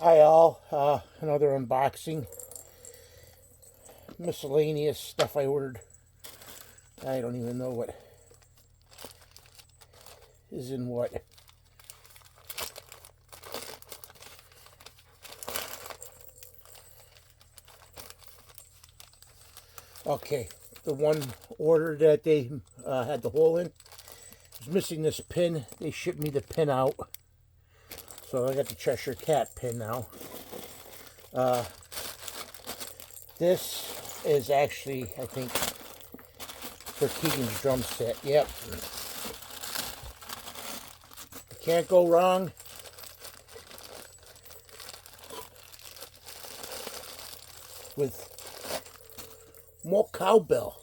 Hi all, another unboxing. Miscellaneous stuff I ordered. I don't even know what is in what. Okay, the one order that they had the hole in was missing this pin. They shipped me the pin out. So I got the Cheshire Cat pin now. This is actually, I think, for Keegan's drum set. Yep. You can't go wrong. With more cowbell.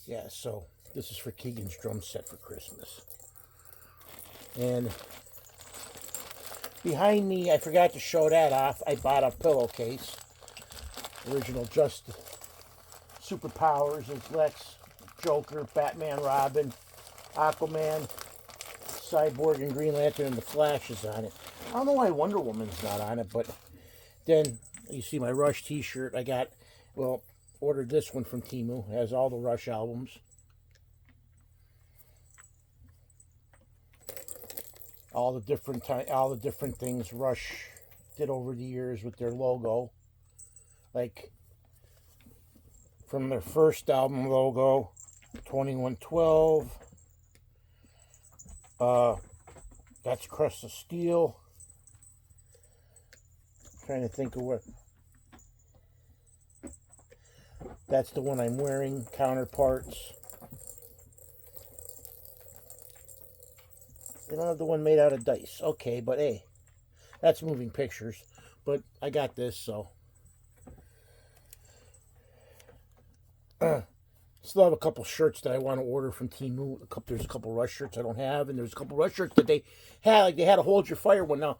Yeah, so this is for Keegan's drum set for Christmas. And behind me, I forgot to show that off. I bought a pillowcase. Original Just Superpowers. It's Lex, Joker, Batman, Robin, Aquaman, Cyborg, and Green Lantern, and the Flash is on it. I don't know why Wonder Woman's not on it, but then you see my Rush t-shirt. I got, well, ordered this one from Temu. It has all the Rush albums. All the different things Rush did over the years with their logo. Like from their first album logo, 2112. That's Crust of Steel. Trying to think of what. That's the one I'm wearing. Counterparts. They don't have the one made out of dice. Okay, but hey, that's moving pictures. But I got this, so. Still have a couple shirts that I want to order from Temu. There's a couple Rush shirts I don't have, and there's a couple Rush shirts that they had. Like they had a Hold Your Fire one. Now,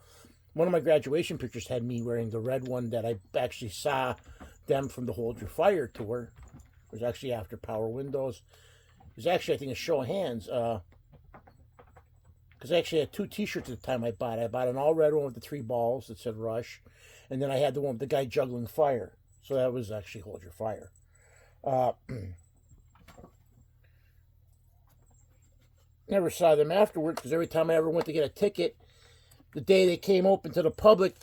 one of my graduation pictures had me wearing the red one that I actually saw them from the Hold Your Fire tour. It was actually after Power Windows. It was actually, I think, a show of hands. Because I actually had two t-shirts at the time I bought. I bought an all red one with the 3 balls that said Rush. And then I had the one with the guy juggling fire. So that was actually Hold Your Fire. Never saw them afterwards because every time I ever went to get a ticket, the day they came open to the public,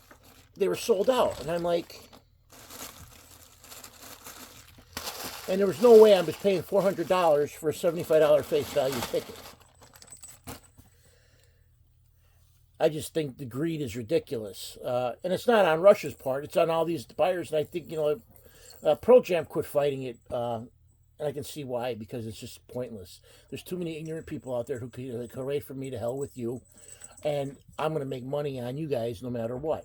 they were sold out. And I'm like, and there was no way I was paying $400 for a $75 face value ticket. I just think the greed is ridiculous. And it's not on Rush's part. It's on all these buyers. And I think, Pearl Jam quit fighting it. And I can see why, because it's just pointless. There's too many ignorant people out there who can like, hooray for me, to hell with you. And I'm going to make money on you guys no matter what.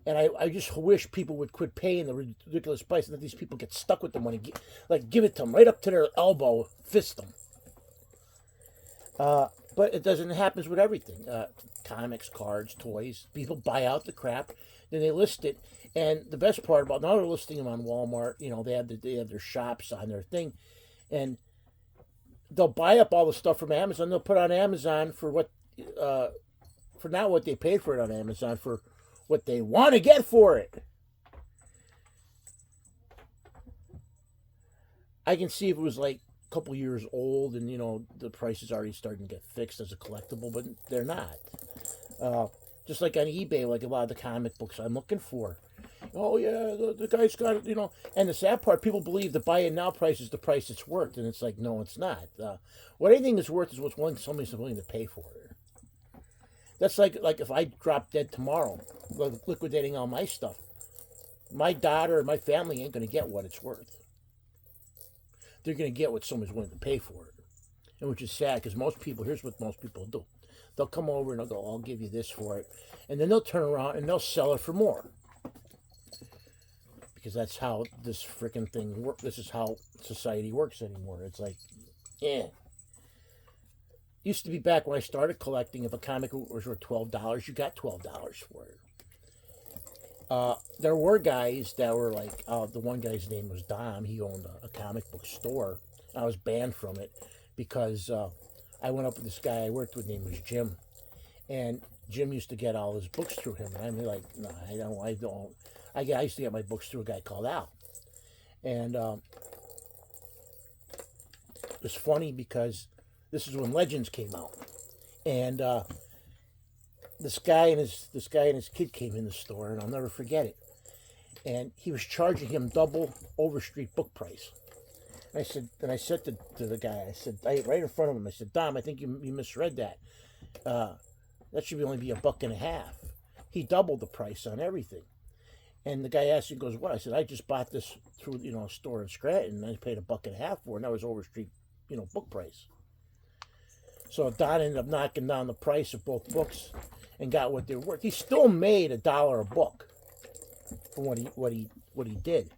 And I just wish people would quit paying the ridiculous price and let these people get stuck with the money. Give it to them right up to their elbow, fist them. But it doesn't. It happens with everything. Comics, cards, toys. People buy out the crap, then they list it. And the best part about now they're listing them on Walmart. They have their shops on their thing, and they'll buy up all the stuff from Amazon. They'll put on Amazon for what, for not what they paid for it on Amazon, for what they want to get for it. I can see if it was like a couple years old and the price is already starting to get fixed as a collectible, but they're not. Just like on eBay, like a lot of the comic books I'm looking for. Oh yeah, the guy's got it, And the sad part, people believe the buy it now price is the price it's worth, and it's like, no, it's not. What anything is worth is what somebody's willing to pay for it. That's like if I drop dead tomorrow, liquidating all my stuff. My daughter and my family ain't gonna get what it's worth. They're gonna get what somebody's willing to pay for it, and which is sad because here's what most people do. They'll come over and they'll go, I'll give you this for it. And then they'll turn around and they'll sell it for more. Because that's how this freaking thing works. This is how society works anymore. It's like, yeah. Used to be back when I started collecting, if a comic was worth $12, you got $12 for it. There were guys that were like, the one guy's name was Dom. He owned a comic book store. I was banned from it because I went up with this guy I worked with, name was Jim, And Jim used to get all his books through him, and I'm like, no, I don't. I used to get my books through a guy called Al, and it was funny because this is when Legends came out, and this guy and his kid came in the store, and I'll never forget it. And he was charging him double Overstreet book price. And I said to the guy, I said, right in front of him, I said, Dom, I think you misread that. That should only be $1.50. He doubled the price on everything. And the guy asked, he goes, what? I said, I just bought this through, a store in Scranton, and I paid $1.50 for it, and that was Overstreet, book price. So Don ended up knocking down the price of both books and got what they're worth. He still made $1 a book from what he did.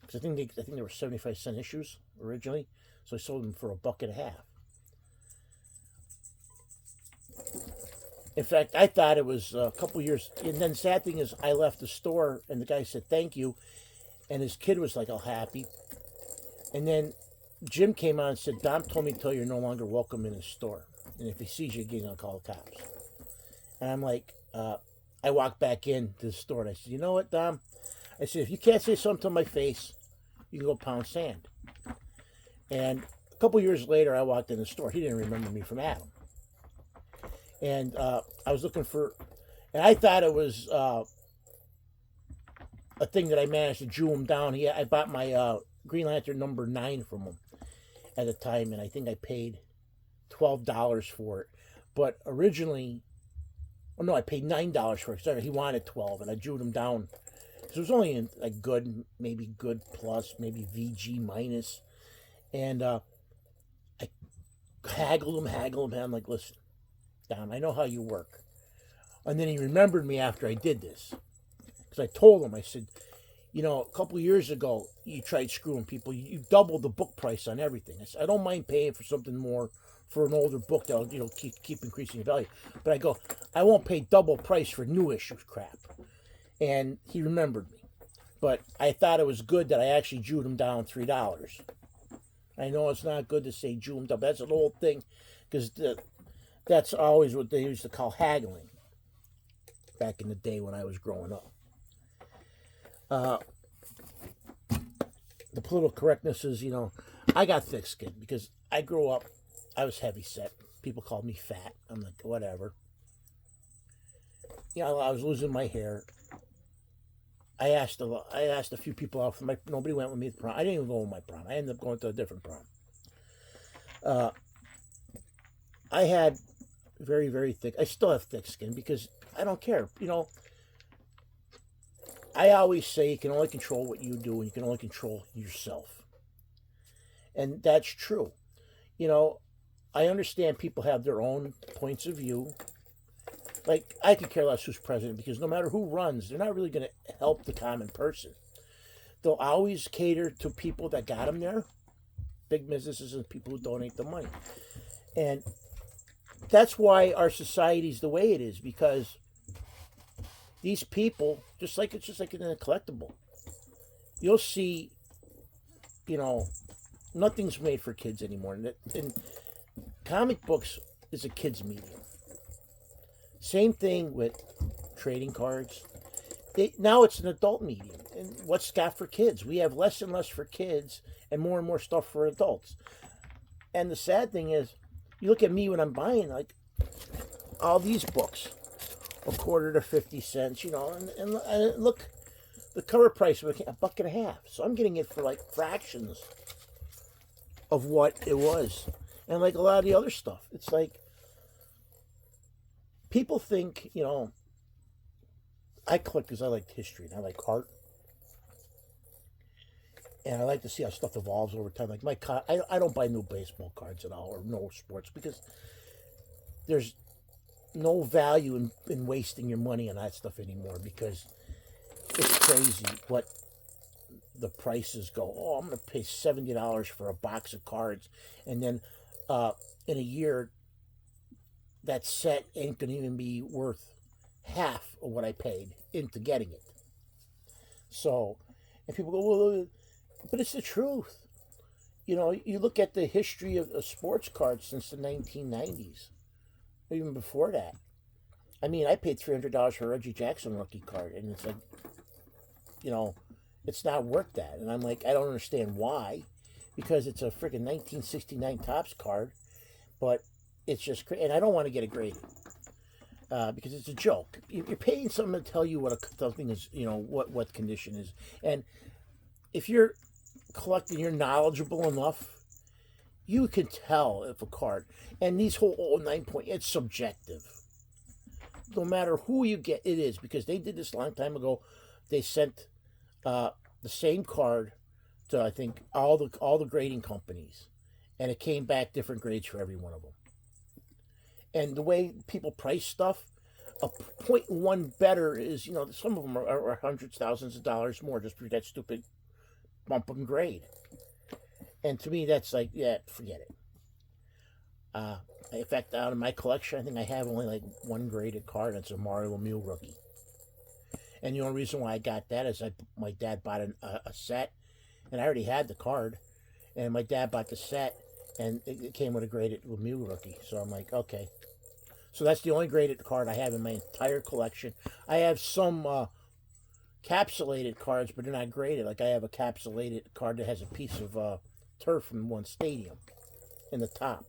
Because I think there were 75-cent issues originally, so I sold them for $1.50. In fact, I thought it was a couple years. And then sad thing is, I left the store, and the guy said thank you, and his kid was like all happy. And then Jim came on and said, Dom told me to tell you you're no longer welcome in his store, and if he sees you again, he's gonna call the cops. And I'm like, I walked back into the store, and I said, you know what, Dom? I said, if you can't say something to my face, you can go pound sand. And a couple years later, I walked in the store. He didn't remember me from Adam. And I was looking for, and I thought it was a thing that I managed to Jew him down. I bought my Green Lantern number 9 from him at the time, and I think I paid $12 for it. But originally, I paid $9 for it. Sorry, he wanted 12, and I Jewed him down. So it was only in like good, maybe good plus, maybe VG minus, and I haggled him. I'm like, listen, Don, I know how you work. And then he remembered me after I did this. Because I told him, I said, a couple of years ago, you tried screwing people. You doubled the book price on everything. I said, I don't mind paying for something more for an older book that'll, keep increasing in value. But I go, I won't pay double price for new issues crap. And he remembered me. But I thought it was good that I actually Jewed him down $3. I know it's not good to say Jew him down. That's an old thing. Because that's always what they used to call haggling back in the day when I was growing up. The political correctness is, I got thick skin because I grew up, I was heavy set. People called me fat. I'm like, whatever. I was losing my hair. I asked a few people out for nobody went with me to prom. I didn't even go with my prom. I ended up going to a different prom. I had very, very thick. I still have thick skin because I don't care. I always say you can only control what you do, and you can only control yourself. And that's true. I understand people have their own points of view. Like, I could care less who's president because no matter who runs, they're not really going to help the common person. They'll always cater to people that got them there, big businesses and people who donate the money. And that's why our society's the way it is, because these people, it's just like in a collectible. You'll see, nothing's made for kids anymore. And comic books is a kid's medium. Same thing with trading cards. Now it's an adult medium. And what's got for kids? We have less and less for kids and more stuff for adults. And the sad thing is, you look at me when I'm buying, like, all these books, a quarter to 50 cents, and look, the cover price was $1.50. So I'm getting it for like fractions of what it was. And like a lot of the other stuff, it's like, people think, I collect because I like history and I like art. And I like to see how stuff evolves over time. Like I don't buy new baseball cards at all or no sports because there's no value in wasting your money on that stuff anymore because it's crazy what the prices go. Oh, I'm going to pay $70 for a box of cards. And then in a year, that set ain't going to even be worth half of what I paid into getting it. So, and people go, well, but it's the truth. You look at the history of sports cards since the 1990s, even before that. I mean, I paid $300 for a Reggie Jackson rookie card, and it's like, you know, it's not worth that. And I'm like, I don't understand why, because it's a freaking 1969 Topps card, but it's just and I don't want to get it graded because it's a joke. You're paying someone to tell you what something is, what condition is, and if you're collecting, you're knowledgeable enough. You can tell if a card, and these whole 9 point, it's subjective. No matter who you get, it is, because they did this a long time ago. They sent the same card to, I think, all the grading companies, and it came back different grades for every one of them. And the way people price stuff, a .1 better is, some of them are hundreds, thousands of dollars more just for that stupid bump in grade. And to me, that's like, yeah, forget it. In fact, out of my collection, I think I have only like one graded card. It's a Mario Lemieux rookie. And the only reason why I got that is my dad bought a set, and I already had the card. And my dad bought the set, and it came with a graded Lemieux rookie. So I'm like, okay. So that's the only graded card I have in my entire collection. I have some capsulated cards, but they're not graded. Like I have a capsulated card that has a piece of turf from one stadium in the top.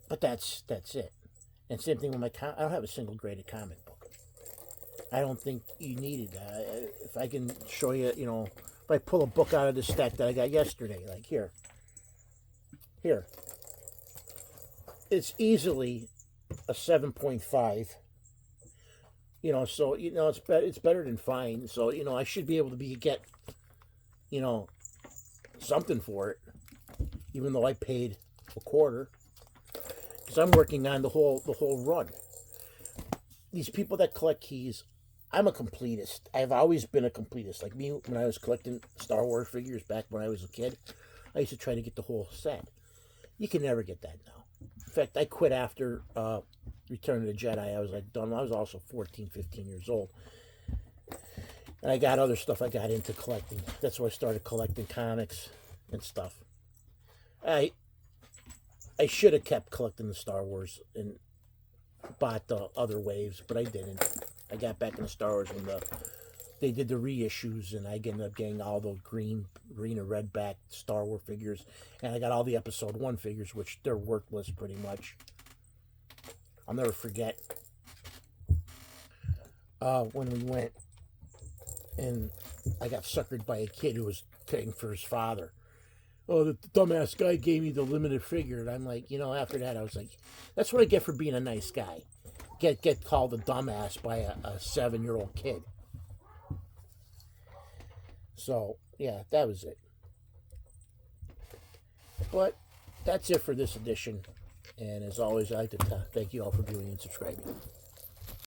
But that's it. And same thing with my I don't have a single graded comic book. I don't think you need it. If I can show you, if I pull a book out of the stack that I got yesterday, like here, it's easily a 7.5. So it's better than fine. So I should be able to get something for it, even though I paid a quarter. Because I'm working on the whole run. These people that collect keys, I'm a completist. I've always been a completist. Like me, when I was collecting Star Wars figures back when I was a kid, I used to try to get the whole set. You can never get that now. In fact, I quit after Return of the Jedi. I was like done. I was also 14, 15 years old. And I got other stuff I got into collecting. That's why I started collecting comics and stuff. I should have kept collecting the Star Wars and bought the other waves, but I didn't. I got back into Star Wars when they did the reissues, and I ended up getting all the green and red back Star Wars figures, and I got all the Episode 1 figures, which they're worthless pretty much. I'll never forget when we went, and I got suckered by a kid who was paying for his father. Oh, the dumbass guy gave me the limited figure. And I'm like, after that, I was like, that's what I get for being a nice guy. Get called a dumbass by a 7-year-old kid. So, yeah, that was it. But that's it for this edition. And as always, I'd like to thank you all for viewing and subscribing.